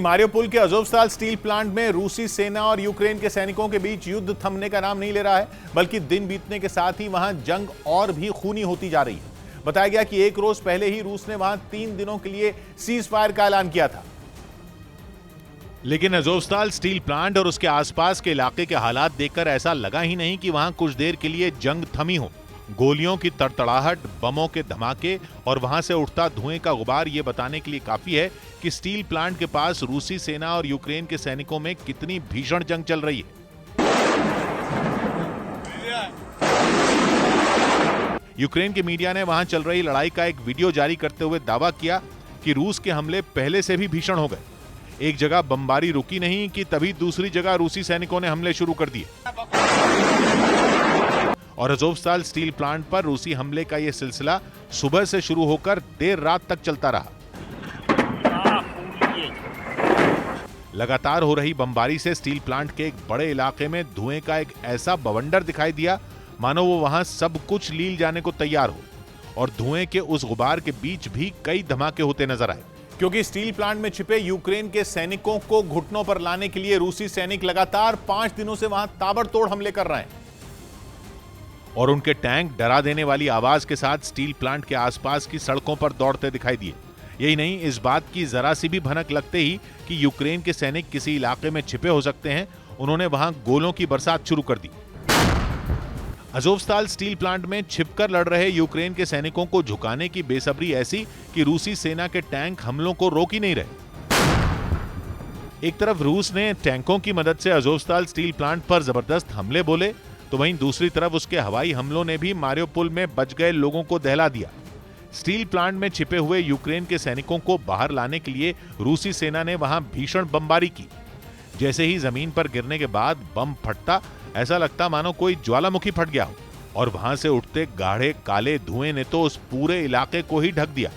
Mariupol के अज़ोवस्ताल steel plant में रूसी सेना और यूक्रेन के सैनिकों के बीच युद्ध थमने का नाम नहीं ले रहा है, बल्कि दिन बीतने के साथ ही वहां जंग और भी खूनी होती जा रही है। बताया गया कि एक रोज पहले ही रूस ने वहां 3 दिनों के लिए सीज फायर का ऐलान किया था। लेकिन अज़ोवस्ताल स्टील प्लांट और उसके आसपास के इलाके के हालात देखकर ऐसा लगा ही नहीं कि वहां कुछ देर के लिए जंग थमी हो। गोलियों की तड़तड़ाहट, बमों के धमाके और वहां से उठता धुएं का गुबार ये बताने के लिए काफी है कि स्टील प्लांट के पास रूसी सेना और यूक्रेन के सैनिकों में कितनी भीषण जंग चल रही है। यूक्रेन के मीडिया ने वहां चल रही लड़ाई का एक वीडियो जारी करते हुए दावा किया कि रूस के हमले पहले से भी भीषण हो गए। एक जगह बमबारी रुकी नहीं कि तभी दूसरी जगह रूसी सैनिकों ने हमले शुरू कर दिए और अज़ोवस्ताल स्टील प्लांट पर रूसी हमले का यह सिलसिला सुबह से शुरू होकर देर रात तक चलता रहा। लगातार हो रही बमबारी से स्टील प्लांट के एक बड़े इलाके में धुएं का एक ऐसा बवंडर दिखाई दिया मानो वो वहां सब कुछ लील जाने को तैयार हो, और धुएं के उस गुबार के बीच भी कई धमाके होते नजर आए, क्योंकि स्टील प्लांट में छिपे यूक्रेन के सैनिकों को घुटनों पर लाने के लिए रूसी सैनिक लगातार 5 दिनों से वहां ताबड़तोड़ हमले कर रहे हैं और उनके टैंक डरा देने वाली आवाज के साथ स्टील प्लांट के आसपास की सड़कों पर दौड़ते दिखाई दिए। यही नहीं, इस बात की जरा सी भी भनक लगते ही कि यूक्रेन के सैनिक किसी इलाके में छिपे हो सकते हैं, उन्होंने वहां गोलों की बरसात शुरू कर दी। अज़ोवस्ताल स्टील प्लांट में छिपकर लड़ रहे यूक्रेन के सैनिकों को झुकाने की बेसब्री ऐसी कि रूसी सेना के टैंक हमलों को रोक ही नहीं रहे। एक तरफ रूस ने टैंकों की मदद से अज़ोवस्ताल स्टील प्लांट पर जबरदस्त हमले बोले, तो वहीं दूसरी तरफ उसके हवाई हमलों ने भी मारियोपोल में बच गए लोगों को दहला दिया। स्टील प्लांट में छिपे हुए यूक्रेन के सैनिकों को बाहर लाने के लिए रूसी सेना ने वहां भीषण बमबारी की। जैसे ही जमीन पर गिरने के बाद बम फटता, ऐसा लगता मानो कोई ज्वालामुखी फट गया हो, और वहां से उठते गाढ़े काले धुएं ने तो उस पूरे इलाके को ही ढक दिया।